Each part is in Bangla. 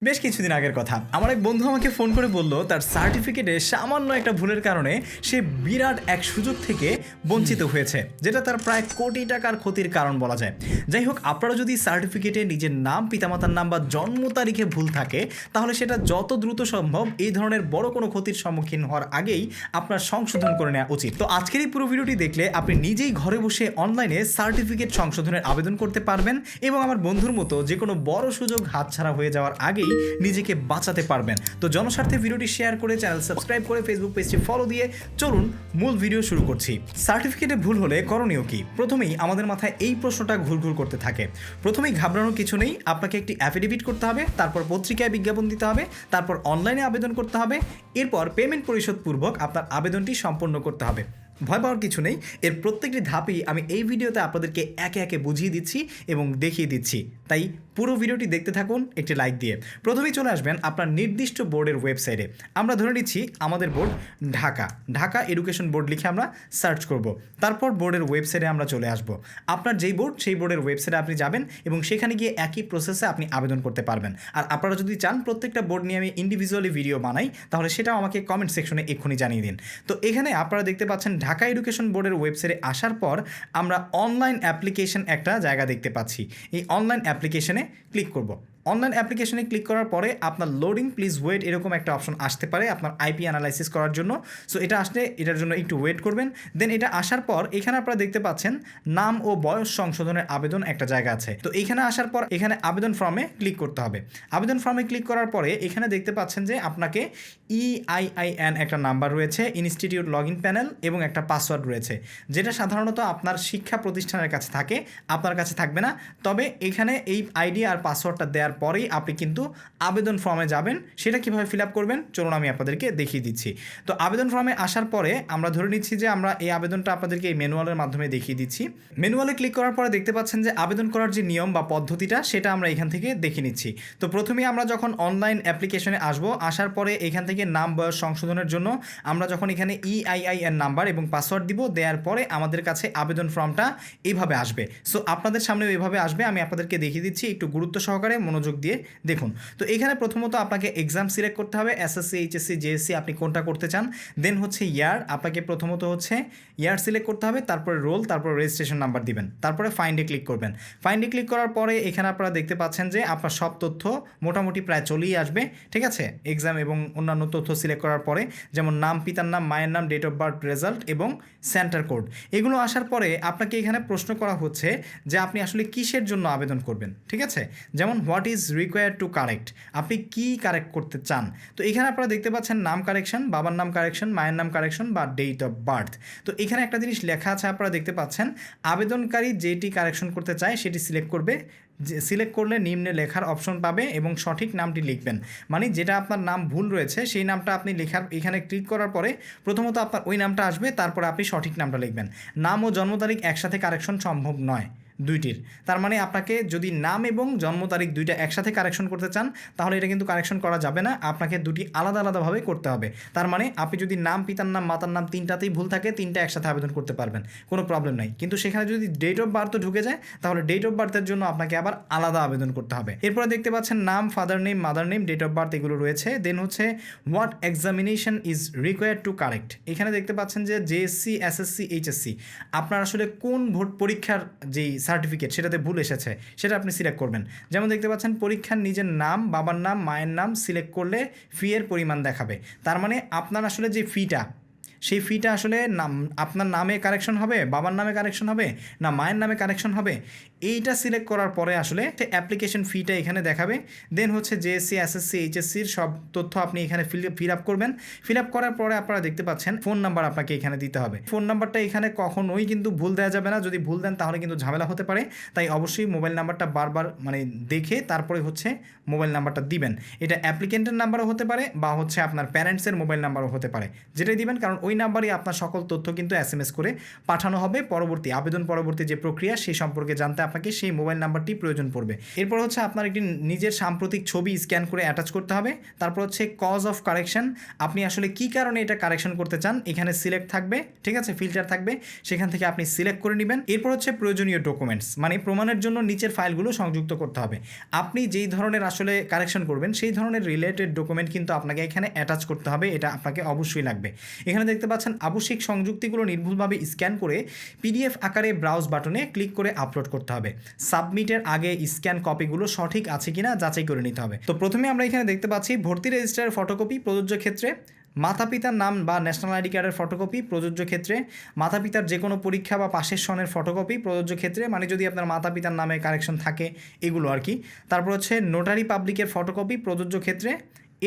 বেশ কিছুদিন আগের কথা, আমার এক বন্ধু আমাকে ফোন করে বলল তার সার্টিফিকেটে সামান্য একটা ভুলের কারণে সে বিরাট এক সুযোগ থেকে বঞ্চিত হয়েছে, যেটা তার প্রায় কোটি টাকার ক্ষতির কারণ বলা যায়। যাই হোক, আপনারা যদি সার্টিফিকেটে নিজের নাম, পিতামাতার নাম বা জন্ম তারিখে ভুল থাকে, তাহলে সেটা যত দ্রুত সম্ভব এই ধরনের বড় কোনো ক্ষতির সম্মুখীন হওয়ার আগেই আপনার সংশোধন করে নেওয়া উচিত। তো আজকের এই পুরো ভিডিওটি দেখলে আপনি নিজেই ঘরে বসে অনলাইনে সার্টিফিকেট সংশোধনের আবেদন করতে পারবেন এবং আমার বন্ধুর মতো যে কোনো বড় সুযোগ হাতছাড়া হয়ে যাওয়ার আগেই নিজেকে বাঁচাতে পারবেন। তো জনস্বার্থে ভিডিওটি শেয়ার করে, চ্যানেল সাবস্ক্রাইব করে, ফেসবুক পেজটি ফলো দিয়ে চলুন মূল ভিডিও শুরু করছি। সার্টিফিকেটে ভুল হলে করণীয় কি? প্রথমেই আমাদের মাথায় এই প্রশ্নটা ঘুরঘুর করতে থাকে। প্রথমেই ঘাবড়ানোর কিছু নেই, আপনাকে একটি অ্যাফিডেভিট করতে হবে, তারপর পত্রিকায় বিজ্ঞাপন দিতে হবে, তারপর অনলাইনে আবেদন করতে হবে, এরপর পেমেন্ট পরিশোধপূর্বক আপনার আবেদনটি সম্পন্ন করতে হবে। ভয় পাওয়ার কিছু নেই, এর প্রত্যেকটি ধাপই আমি এই ভিডিওতে আপনাদেরকে একে একে বুঝিয়ে দিচ্ছি এবং দেখিয়ে দিচ্ছি। তাই পুরো ভিডিওটি দেখতে থাকুন একটি লাইক দিয়ে। প্রথমেই চলে আসবেন আপনার নির্দিষ্ট বোর্ডের ওয়েবসাইটে। আমরা ধরে নিচ্ছি আমাদের বোর্ড ঢাকা এডুকেশন বোর্ড লিখে আমরা সার্চ করব। তারপর বোর্ডের ওয়েবসাইটে আমরা চলে আসব। আপনার যেই বোর্ড সেই বোর্ডের ওয়েবসাইটে আপনি যাবেন এবং সেখানে গিয়ে একই প্রসেসে আপনি আবেদন করতে পারবেন। আর আপনারা যদি চান প্রত্যেকটা বোর্ড নিয়ে আমি ইন্ডিভিজুয়ালি ভিডিও বানাই, তাহলে সেটাও আমাকে কমেন্ট সেকশনে এক্ষুনি জানিয়ে দিন। তো এখানে আপনারা দেখতে পাচ্ছেন ঢাকা এডুকেশন বোর্ডের ওয়েবসাইটে আসার পর আমরা অনলাইন অ্যাপ্লিকেশন একটা জায়গা দেখতে পাচ্ছি। এই অনলাইন অ্যাপ্লিকেশনে ক্লিক করব। অনলাইন অ্যাপ্লিকেশনে ক্লিক করার পরে আপনার লোডিং প্লিজ ওয়েট এরকম একটা অপশন আসতে পারে আপনার আইপি অ্যানালাইসিস করার জন্য। সো এটা আসলে এটার জন্য একটু ওয়েট করবেন। দেন এটা আসার পর এখানে আপনারা দেখতে পাচ্ছেন নাম ও বয়স সংশোধনের আবেদন একটা জায়গা আছে। তো এখানে আসার পর এখানে আবেদন ফর্মে ক্লিক করতে হবে। আবেদন ফর্মে ক্লিক করার পরে এখানে দেখতে পাচ্ছেন যে আপনাকে EIIN একটা নাম্বার রয়েছে, ইনস্টিটিউট লগ ইন প্যানেল এবং একটা পাসওয়ার্ড রয়েছে, যেটা সাধারণত আপনার শিক্ষা প্রতিষ্ঠানের কাছে থাকে, আপনার কাছে থাকবে না। তবে এখানে এই আইডি আর পাসওয়ার্ডটা দেওয়ার পরেই আপনি কিন্তু আবেদন ফর্মে যাবেন। সেটা কিভাবে ফিল আপ করবেন চলুন আমি আপনাদেরকে দেখিয়ে দিচ্ছি। তো আবেদন ফর্মে আসার পরে আমরা ধরে নিচ্ছি যে আমরা এই আবেদনটা আপনাদেরকে এই ম্যানুয়ালের মাধ্যমে দেখিয়ে দিচ্ছি। ম্যানুয়ালে ক্লিক করার পরে দেখতে পাচ্ছেন যে আবেদন করার যে নিয়ম বা পদ্ধতিটা সেটা আমরা এখান থেকে দেখে নিচ্ছি। তো প্রথমেই আমরা যখন অনলাইন অ্যাপ্লিকেশনে আসবো, আসার পরে এখান থেকে নাম বয়স সংশোধনের জন্য আমরা যখন এখানে EIIN নাম্বার এবং পাসওয়ার্ড দিব, দেওয়ার পরে আমাদের কাছে আবেদন ফর্মটা এইভাবে আসবে। সো আপনাদের সামনেও এইভাবে আসবে। আমি আপনাদেরকে দেখিয়ে দিচ্ছি, একটু গুরুত্ব সহকারে মনোযোগ দিয়ে দেখুন। তো এখানে প্রথমত আপনাকে এক্সাম সিলেক্ট করতে হবে, SSC HSC JSC আপনি কোনটা করতে চান। দেন হচ্ছে ইয়ার, আপনাকে প্রথমত হচ্ছে ইয়ার সিলেক্ট করতে হবে, তারপরে রোল, তারপর রেজিস্ট্রেশন নাম্বার দিবেন, তারপরে ফাইন্ডে ক্লিক করবেন। ফাইন্ডে ক্লিক করার পরে এখানে আপনারা দেখতে পাচ্ছেন যে আপনার সব তথ্য মোটামুটি প্রায় চলেই আসবে, ঠিক আছে। এক্সাম এবং অন্যান্য তথ্য সিলেক্ট করার পরে যেমন নাম, পিতার নাম, মায়ের নাম, ডেট অফ বার্থ, রেজাল্ট এবং সেন্টার কোড, এগুলো আসার পরে আপনাকে এখানে প্রশ্ন করা হচ্ছে যে আপনি আসলে কিসের জন্য আবেদন করবেন, ঠিক আছে। যেমন what is required to correct, আপনি কি কারেক্ট করতে চান। তো এখানে আপনারা দেখতে পাচ্ছেন নাম কারেকশন, বাবার নাম কারেকশন, মায়ের নাম কারেকশন বা ডেট অফ বার্থ। তো এখানে একটা জিনিস লেখা আছে, আপনারা দেখতে পাচ্ছেন আবেদনকারী যেটি কারেকশন করতে চায় সেটি সিলেক্ট করবে। সিলেক্ট করলে নিম্নে লেখার অপশন পাবে এবং সঠিক নামটি লিখবেন। মানে যেটা আপনার নাম ভুল রয়েছে সেই নামটা আপনি লেখার এখানে ক্লিক করার পরে প্রথমত আপনার ওই নামটা আসবে, তারপরে আপনি সঠিক নামটা লিখবেন। নাম ও জন্ম তারিখ একসাথে কারেকশন সম্ভব নয় দুইটির। তার মানে আপনাকে যদি নাম এবং জন্ম তারিখ দুইটা একসাথে কারেকশন করতে চান তাহলে এটা কিন্তু কারেকশন করা যাবে না, আপনাকে দুটি আলাদা আলাদাভাবে করতে হবে। তার মানে আপনি যদি নাম, পিতার নাম, মাতার নাম তিনটাতেই ভুল থাকে, তিনটা একসাথে আবেদন করতে পারবেন, কোনো প্রবলেম নাই। কিন্তু সেখানে যদি ডেট অফ বার্থও ঢুকে যায় তাহলে ডেট অফ বার্থের জন্য আপনাকে আবার আলাদা আবেদন করতে হবে। এরপরে দেখতে পাচ্ছেন নাম, father name, mother name, date of birth এগুলো রয়েছে। দেন হচ্ছে what examination is required to correct, এখানে দেখতে পাচ্ছেন যে JSC SSC HSC আপনার আসলে কোন পরীক্ষার যেই সার্টিফিকেট সেটাতে ভুল এসেছে সেটা আপনি সিলেক্ট করবেন। যেমন দেখতে পাচ্ছেন পরীক্ষার নিজের নাম, বাবার নাম, মায়ের নাম সিলেক্ট করলে ফি এর পরিমাণ দেখাবে। তার মানে আপনার আসলে যে ফিটা, সেই ফিটা আসলে নাম আপনার নামে কারেকশন হবে, বাবার নামে কারেকশন হবে না মায়ের নামে কারেকশন হবে, এইটা সিলেক্ট করার পরে আসলে অ্যাপ্লিকেশন ফিটা এখানে দেখাবে। দেন হচ্ছে JSC SSC HSCর সব তথ্য আপনি এখানে ফিল আপ করবেন। ফিল আপ করার পরে আপনারা দেখতে পাচ্ছেন ফোন নাম্বার আপনাকে এখানে দিতে হবে। ফোন নাম্বারটা এখানে কখনোই কিন্তু ভুল দেওয়া যাবে না, যদি ভুল দেন তাহলে কিন্তু ঝামেলা হতে পারে। তাই অবশ্যই মোবাইল নাম্বারটা বারবার মানে দেখে তারপরে হচ্ছে মোবাইল নাম্বারটা দিবেন। এটা অ্যাপ্লিকেন্টের নাম্বারও হতে পারে বা হচ্ছে আপনার প্যারেন্টসের মোবাইল নাম্বারও হতে পারে, যেটাই দিবেন, কারণ ওই নাম্বারই আপনার সকল তথ্য কিন্তু SMS করে পাঠানো হবে। পরবর্তী আবেদন পরবর্তী যে প্রক্রিয়া সেই সম্পর্কে জানতে আপনাকে সেই মোবাইল নাম্বারটি প্রয়োজন পড়বে। এরপর হচ্ছে আপনার একটি নিজের সাম্প্রতিক ছবি স্ক্যান করে অ্যাটাচ করতে হবে। তারপর হচ্ছে কজ অফ কারেকশন, আপনি আসলে কী কারণে এটা কারেকশন করতে চান এখানে সিলেক্ট থাকবে, ঠিক আছে, ফিল্টার থাকবে, সেখান থেকে আপনি সিলেক্ট করে নেবেন। এরপর হচ্ছে প্রয়োজনীয় ডকুমেন্টস, মানে প্রমাণের জন্য নিচের ফাইলগুলো সংযুক্ত করতে হবে। আপনি যেই ধরনের আসলে কারেকশন করবেন সেই ধরনের রিলেটেড ডকুমেন্ট কিন্তু আপনাকে এখানে অ্যাটাচ করতে হবে, এটা আপনাকে অবশ্যই লাগবে। এখানে দেখতে পাচ্ছেন আবশ্যিক সংযুক্তিগুলো নির্ভুলভাবে স্ক্যান করে পিডিএফ আকারে ব্রাউজ বাটনে ক্লিক করে আপলোড করতে হবে। সাবমিটের আগে স্ক্যান কপিগুলো সঠিক আছে কিনা যাচাই করে নিতে হবে। তো প্রথমে আমরা এখানে দেখতে পাচ্ছি ভর্তি রেজিস্টারের ফটোকপি প্রযোজ্য ক্ষেত্রে, মাতা পিতার নাম বা ন্যাশনাল আইডি কার্ডের ফটোকপি প্রযোজ্য ক্ষেত্রে, মাতা পিতার যে কোনো পরীক্ষা বা পাশের সনের ফটোকপি প্রযোজ্য ক্ষেত্রে, মানে যদি আপনার মাতা পিতার নামে কারেকশন থাকে এগুলো আর কি। তারপর হচ্ছে নোটারি পাবলিকের ফটোকপি প্রযোজ্য ক্ষেত্রে।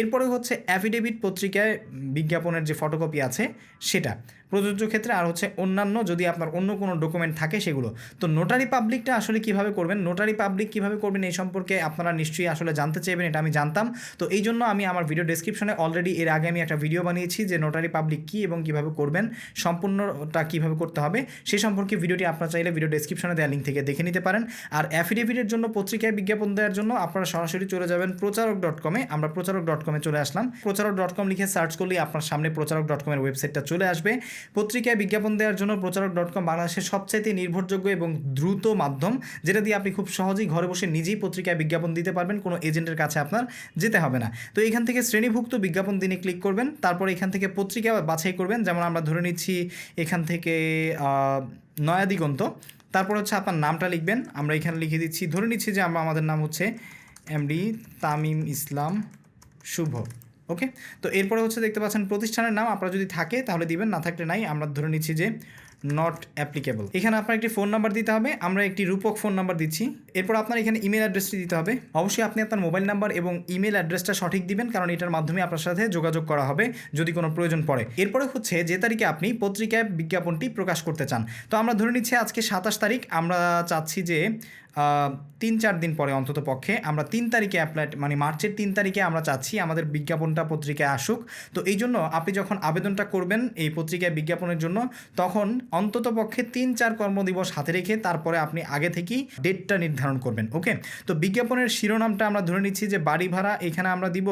এরপরে হচ্ছে অ্যাফিডেভিট পত্রিকায় বিজ্ঞাপনের যে ফটোকপি আছে সেটা প্রযোজ্য ক্ষেত্রে, আর হচ্ছে অন্যান্য যদি আপনার অন্য কোনো ডকুমেন্ট থাকে সেগুলো। তো নোটারি পাবলিকটা আসলে কীভাবে করবেন, নোটারি পাবলিক কীভাবে করবেন এই সম্পর্কে আপনারা নিশ্চয়ই আসলে জানতে চাইবেন, এটা আমি জানতাম। তো এই জন্য আমি আমার ভিডিও ডেসক্রিপশনে অলরেডি এর আগে আমি একটা ভিডিও বানিয়েছি যে নোটারি পাবলিক কী এবং কীভাবে করবেন, সম্পূর্ণটা কীভাবে করতে হবে সেই সম্পর্কে ভিডিওটি আপনারা চাইলে ভিডিও ডেসক্রিপশনে দেওয়া লিঙ্ক থেকে দেখে নিতে পারেন। আর অ্যাফিডেভিটের জন্য পত্রিকায় বিজ্ঞাপন দেওয়ার জন্য আপনারা সরাসরি চলে যাবেন প্রচারক.com-এ। আমরা প্রচারক.com-এ চলে আসলাম। প্রচারক.com লিখে সার্চ করলেই আপনার সামনে প্রচারক.com-এর ওয়েবসাইটটা চলে আসবে। পত্রিকায় বিজ্ঞাপন দেওয়ার জন্য প্রচারক.com বাংলাদেশের সবচাইতে নির্ভরযোগ্য এবং দ্রুত মাধ্যম, যেটা দিয়ে আপনি খুব সহজেই ঘরে বসে নিজেই পত্রিকায় বিজ্ঞাপন দিতে পারবেন, কোনো এজেন্টের কাছে আপনার যেতে হবে না। তো এখান থেকে শ্রেণীভুক্ত বিজ্ঞাপন দিনে ক্লিক করবেন, তারপর এখান থেকে পত্রিকা বাছাই করবেন। যেমন আমরা ধরে নিচ্ছি এখান থেকে নয়া দিগন্ত, তারপর হচ্ছে আপনার নামটা লিখবেন। আমরা এখানে লিখে দিচ্ছি, ধরে নিচ্ছি যে আমাদের নাম হচ্ছে এমডি তামিম ইসলাম শুভ। ওকে, তো এরপরে হচ্ছে দেখতে পাচ্ছেন প্রতিষ্ঠানের নাম আপনারা যদি থাকে তাহলে দিবেন, না থাকলে নাই। আমরা ধরে নিচ্ছি যে নট অ্যাপ্লিকেবল। এখানে আপনার একটি ফোন নাম্বার দিতে হবে, আমরা একটি রূপক ফোন নাম্বার দিচ্ছি। এরপর আপনার এখানে ইমেল অ্যাড্রেসটি দিতে হবে। অবশ্যই আপনি আপনার মোবাইল নাম্বার এবং ইমেল অ্যাড্রেসটা সঠিক দিবেন, কারণ এটার মাধ্যমে আপনার সাথে যোগাযোগ করা হবে যদি কোনো প্রয়োজন পড়ে। এরপরে হচ্ছে যে তারিখে আপনি পত্রিকায় বিজ্ঞাপনটি প্রকাশ করতে চান। তো আমরা ধরে নিচ্ছি আজকে 27 তারিখ, আমরা চাচ্ছি যে 3-4 দিন পরে অন্তত পক্ষে আমরা 3 তারিখে মানে মার্চের 3 তারিখে আমরা চাচ্ছি আমাদের বিজ্ঞাপনটা পত্রিকায় আসুক। তো এই জন্য আপনি যখন আবেদনটা করবেন এই পত্রিকায় বিজ্ঞাপনের জন্য, তখন অন্তত পক্ষে 3-4 কর্মদিবস হাতে রেখে তারপরে আপনি আগে থেকেই ডেটটা নির্ধারণ করবেন। ওকে, তো বিজ্ঞাপনের শিরোনামটা আমরা ধরে নিচ্ছি যে বাড়ি ভাড়া, এখানে আমরা দিব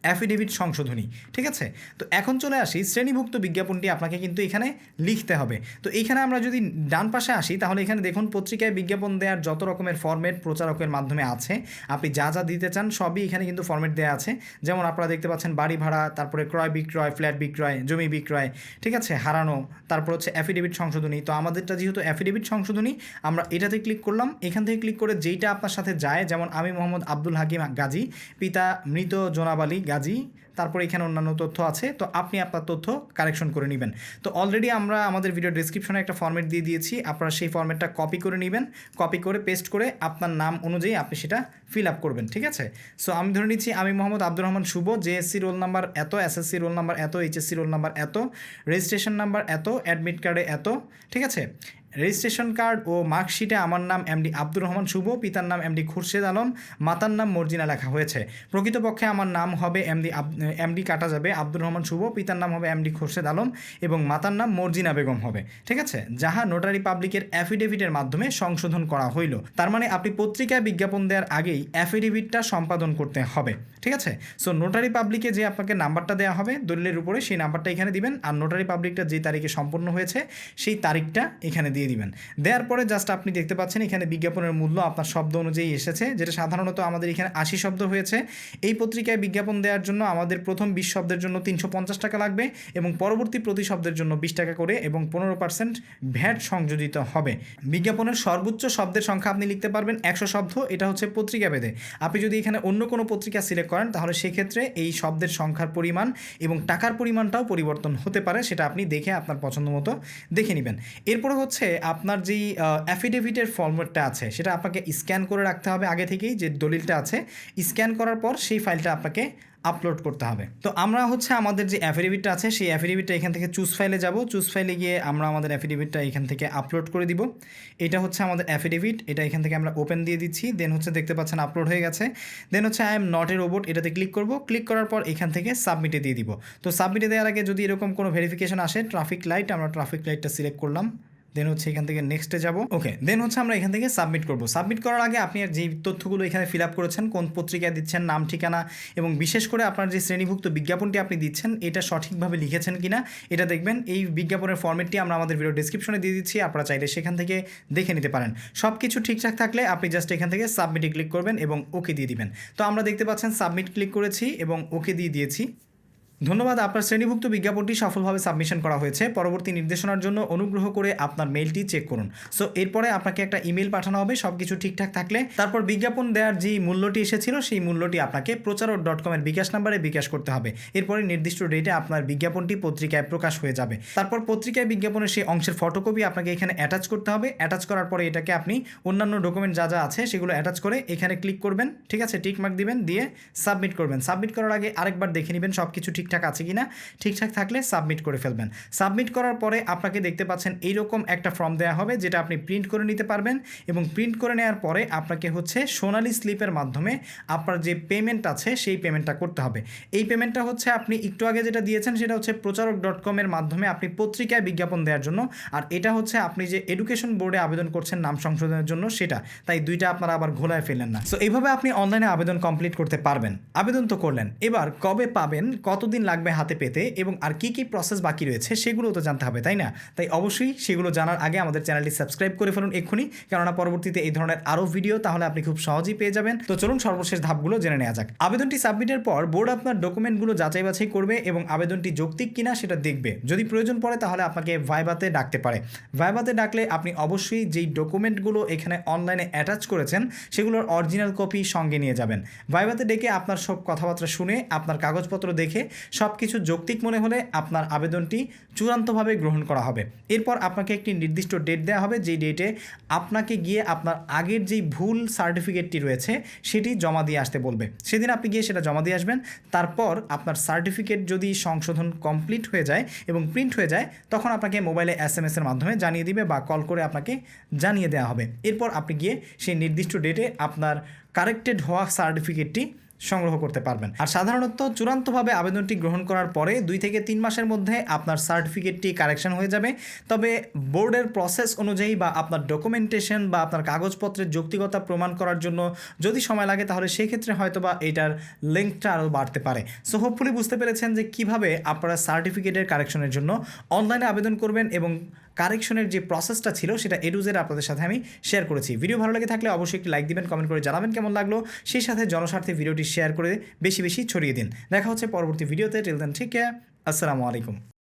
অ্যাফিডেভিট সংশোধনী, ঠিক আছে। তো এখন চলে আসি শ্রেণীভুক্ত বিজ্ঞাপনটি আপনাকে কিন্তু এখানে লিখতে হবে। তো এইখানে আমরা যদি ডান পাশে আসি তাহলে এখানে দেখুন পত্রিকায় বিজ্ঞাপন দেওয়ার যত রকমের ফরম্যাট প্রচারকের মাধ্যমে আছে, আপনি যা যা দিতে চান সবই এখানে কিন্তু ফরম্যাট দেওয়া আছে। যেমন আপনারা দেখতে পাচ্ছেন বাড়ি ভাড়া, তারপরে ক্রয় বিক্রয়, ফ্ল্যাট বিক্রয়, জমি বিক্রয়, ঠিক আছে, হারানো, তারপর হচ্ছে অ্যাফিডেভিট সংশোধনী। তো আমাদেরটা যেহেতু অ্যাফিডেভিট সংশোধনী, আমরা এটাতে ক্লিক করলাম। এখান থেকে ক্লিক করে যেইটা আপনার সাথে যায়, যেমন আমি মোহাম্মদ আব্দুল হাকিম গাজী, পিতা মৃত জনাব আলী গাজী, তারপর এখানে অন্যান্য তথ্য আছে, তো আপনি আপনার তথ্য কারেকশন করে নেবেন। তো অলরেডি আমরা আমাদের ভিডিও ডেসক্রিপশনে একটা ফরম্যাট দিয়ে দিয়েছি, আপনারা সেই ফরম্যাটটা কপি করে নেবেন, কপি করে পেস্ট করে আপনার নাম অনুযায়ী আপনি সেটা ফিল আপ করবেন, ঠিক আছে। সো আমি ধরে নিচ্ছি আমি মোহাম্মদ আব্দুর রহমান শুভ, জেএসসি রোল নাম্বার এত, এসএসসি রোল নাম্বার এত, এইচএসসি রোল নাম্বার এত, রেজিস্ট্রেশন নাম্বার এত, অ্যাডমিট কার্ডে এত, ঠিক আছে। রেজিস্ট্রেশন কার্ড ও মার্কশিটে আমার নাম এমডি আব্দুর রহমান শুভ, পিতার নাম এমডি খুরশেদ আলম, মাতার নাম মর্জিনা লেখা হয়েছে। প্রকৃতপক্ষে আমার নাম হবে এমডি কাটা যাবে আব্দুর রহমান শুভ, পিতার নাম হবে এমডি খুরশেদ আলম এবং মাতার নাম মর্জিনা বেগম হবে, ঠিক আছে, যাহা নোটারি পাবলিকের অ্যাফিডেভিটের মাধ্যমে সংশোধন করা হইল। তার মানে আপনি পত্রিকায় বিজ্ঞাপন দেওয়ার আগেই অ্যাফিডেভিটটা সম্পাদন করতে হবে, ঠিক আছে। সো নোটারি পাবলিকে যে আপনাকে নাম্বারটা দেওয়া হবে দলিলের উপরে, সেই নাম্বারটা এখানে দিবেন, আর নোটারি পাবলিকটা যে তারিখে সম্পন্ন হয়েছে সেই তারিখটা এখানে দিয়ে দিবেন। দেওয়ার পরে জাস্ট আপনি দেখতে পাচ্ছেন এখানে বিজ্ঞাপনের মূল্য আপনার শব্দ অনুযায়ী এসেছে, যেটা সাধারণত আমাদের এখানে 80 শব্দ হয়েছে। এই পত্রিকায় বিজ্ঞাপন দেওয়ার জন্য আমাদের প্রথম 20 শব্দের জন্য 350 টাকা লাগবে এবং পরবর্তী প্রতি শব্দের জন্য 20 টাকা করে এবং 15% ভ্যাট সংযোজিত হবে। বিজ্ঞাপনের সর্বোচ্চ শব্দের সংখ্যা আপনি লিখতে পারবেন 100 শব্দ, এটা হচ্ছে পত্রিকা ভেদে। আপনি যদি এখানে অন্য কোনো পত্রিকা সিলেক্ট করেন তাহলে সেক্ষেত্রে এই শব্দের সংখ্যার পরিমাণ এবং টাকার পরিমাণটাও পরিবর্তন হতে পারে, সেটা আপনি দেখে আপনার পছন্দ মতো দেখে নেবেন। এরপরে হচ্ছে আপনার যেই অ্যাফিডেভিটের ফরম্যাটটা আছে সেটা আপনাকে স্ক্যান করে রাখতে হবে আগে থেকেই, যে দলিলটা আছে স্ক্যান করার পর সেই ফাইলটা আপনাকে আপলোড করতে হবে। তো আমরা হচ্ছে আমাদের যে অ্যাফিডেভিটটা আছে সেই অ্যাফিডেভিটটা এখান থেকে চুজ ফাইলে যাব, চুজ ফাইলে গিয়ে আমরা আমাদের অ্যাফিডেভিটটা এখান থেকে আপলোড করে দিব। এটা হচ্ছে আমাদের অ্যাফিডেভিট, এটা এখান থেকে আমরা ওপেন দিয়ে দিচ্ছি। দেন হচ্ছে দেখতে পাচ্ছেন আপলোড হয়ে গেছে। দেন হচ্ছে I am not a robot, এটাতে ক্লিক করব। ক্লিক করার পর এখান থেকে সাবমিটে দিয়ে দিব। তো সাবমিটে দেওয়ার আগে যদি এরকম কোনো ভেরিফিকেশন আসে, ট্রাফিক লাইট, আমরা ট্রাফিক লাইটটা সিলেক্ট করলাম, দেন হচ্ছে এখান থেকে নেক্সটে যাব। ওকে, দেন হচ্ছে আমরা এখান থেকে সাবমিট করব। সাবমিট করার আগে আপনি যে তথ্যগুলো এখানে ফিল আপ করেছেন, কোন পত্রিকায় দিচ্ছেন, নাম ঠিকানা এবং বিশেষ করে আপনার যে শ্রেণীভুক্ত বিজ্ঞাপনটি আপনি দিচ্ছেন এটা সঠিকভাবে লিখেছেন কিনা এটা দেখবেন। এই বিজ্ঞাপনের ফরম্যাটটি আমরা আমাদের ভিডিও ডেসক্রিপশনে দিয়ে দিচ্ছি, আপনারা চাইলে সেখান থেকে দেখে নিতে পারেন। সব কিছু ঠিকঠাক থাকলে আপনি জাস্ট এখান থেকে সাবমিটে ক্লিক করবেন এবং ওকে দিয়ে দিবেন। তো আমরা দেখতে পাচ্ছেন সাবমিট ক্লিক করেছি এবং ওকে দিয়ে দিয়েছি। ধন্যবাদ, আপনার শ্রেণীভুক্ত বিজ্ঞাপনটি সফলভাবে সাবমিশন করা হয়েছে। পরবর্তী নির্দেশনার জন্য অনুগ্রহ করে আপনার মেইলটি চেক করুন। সো এরপরে আপনাকে একটা ইমেল পাঠানো হবে সব কিছু ঠিকঠাক থাকলে। তারপর বিজ্ঞাপন দেওয়ার যে মূল্যটি এসেছিল সেই মূল্যটি আপনাকে প্রচারক.com এর বিকাশ নাম্বারে বিকাশ করতে হবে। এরপরে নির্দিষ্ট ডেটে আপনার বিজ্ঞাপনটি পত্রিকায় প্রকাশ হয়ে যাবে। তারপর পত্রিকায় বিজ্ঞাপনের সেই অংশের ফটোকপি আপনাকে এখানে অ্যাটাচ করতে হবে। অ্যাটাচ করার পরে এটাকে আপনি অন্যান্য ডকুমেন্ট যা যা আছে সেগুলো অ্যাটাচ করে এখানে ক্লিক করবেন, ঠিক আছে, টিকমার্ক দিবেন, দিয়ে সাবমিট করবেন। সাবমিট করার আগে আরেকবার দেখে নেবেন সব কিছু ঠিকঠাক আছে কিনা। ঠিকঠাক থাকলে সাবমিট করে ফেলবেন। সাবমিট করার পরে আপনাকে দেখতে পাচ্ছেন এইরকম একটা ফর্ম দেওয়া হবে যেটা আপনি প্রিন্ট করে নিতে পারবেন এবং প্রিন্ট করে নেওয়ার পরে আপনাকে হচ্ছে সোনালী স্লিপের মাধ্যমে আপনার যে পেমেন্ট আছে সেই পেমেন্টটা করতে হবে। এই পেমেন্টটা হচ্ছে আপনি একটু আগে যেটা দিয়েছেন সেটা হচ্ছে প্রচারক.com এর মাধ্যমে আপনি পত্রিকায় বিজ্ঞাপন দেওয়ার জন্য, আর এটা হচ্ছে আপনি যে এডুকেশন বোর্ডে আবেদন করছেন নাম সংশোধনের জন্য সেটা, তাই দুইটা আপনারা আবার ঘোলায় ফেলেন না। সো এইভাবে আপনি অনলাইনে আবেদন কমপ্লিট করতে পারবেন। আবেদন তো করলেন, এবার কবে পাবেন, কতদিন লাগবে হাতে পেতে এবং আর কি কি প্রসেস বাকি রয়েছে সেগুলো তো জানতে হবে, তাই না? তাই অবশ্যই সেগুলো জানার আগে আমাদের চ্যানেলটি সাবস্ক্রাইব করে ফেলুন এক্ষুনি, কেননা পরবর্তীতে এই ধরনের আরও ভিডিও তাহলে আপনি খুব সহজেই পেয়ে যাবেন। তো চলুন সর্বশেষ ধাপগুলো জেনে নেওয়া যাক। আবেদনটি সাবমিটের পর বোর্ড আপনার ডকুমেন্টগুলো যাচাই বাছাই করবে এবং আবেদনটি যৌক্তিক কিনা সেটা দেখবে। যদি প্রয়োজন পড়ে তাহলে আপনাকে ভাইভাতে ডাকতে পারে। ভাইভাতে ডাকলে আপনি অবশ্যই যেই ডকুমেন্টগুলো এখানে অনলাইনে অ্যাটাচ করেছেন সেগুলোর অরিজিনাল কপি সঙ্গে নিয়ে যাবেন। ভাইভাতে ডেকে আপনার সব কথাবার্তা শুনে আপনার কাগজপত্র দেখে সব কিছু যৌক্তিক মনে হলে আপনার আবেদনটি চূড়ান্তভাবে গ্রহণ করা হবে। এরপর আপনাকে একটি নির্দিষ্ট ডেট দেওয়া হবে, যেই ডেটে আপনাকে গিয়ে আপনার আগের যেই ভুল সার্টিফিকেটটি রয়েছে সেটি জমা দিয়ে আসতে বলবে। সেদিন আপনি গিয়ে সেটা জমা দিয়ে আসবেন। তারপর আপনার সার্টিফিকেট যদি সংশোধন কমপ্লিট হয়ে যায় এবং প্রিন্ট হয়ে যায় তখন আপনাকে মোবাইলে SMS এর মাধ্যমে জানিয়ে দিবে বা কল করে আপনাকে জানিয়ে দেওয়া হবে। এরপর আপনি গিয়ে সেই নির্দিষ্ট ডেটে আপনার কারেক্টেড হওয়া সার্টিফিকেটটি সংগ্রহ করতে পারবেন। আর সাধারণত চূড়ান্তভাবে আবেদনটি গ্রহণ করার পরে 2 থেকে 3 মাসের মধ্যে আপনার সার্টিফিকেটটি কারেকশন হয়ে যাবে। তবে বোর্ডের প্রসেস অনুযায়ী বা আপনার ডকুমেন্টেশন বা আপনার কাগজপত্রের যৌক্তিকতা প্রমাণ করার জন্য যদি সময় লাগে তাহলে সেক্ষেত্রে হয়তো বা এটার লেন্থটা আরও বাড়তে পারে। সো হোপফুলি বুঝতে পেরেছেন যে কীভাবে আপনারা সার্টিফিকেটের কারেকশনের জন্য অনলাইনে আবেদন করবেন এবং কারেকশনের যে প্রসেসটা ছিল সেটা A to Z আপনাদের সাথে আমি শেয়ার করেছি। ভিডিও ভালো লেগে থাকলে অবশ্যই একটি লাইক দিবেন, কমেন্ট করে জানাবেন কেমন লাগলো, সেই সাথে জনস্বার্থে ভিডিওটি শেয়ার করে বেশি বেশি ছড়িয়ে দিন। দেখা হচ্ছে পরবর্তী ভিডিওতে। টিল দেন, ঠিক আছে, আসসালামু আলাইকুম।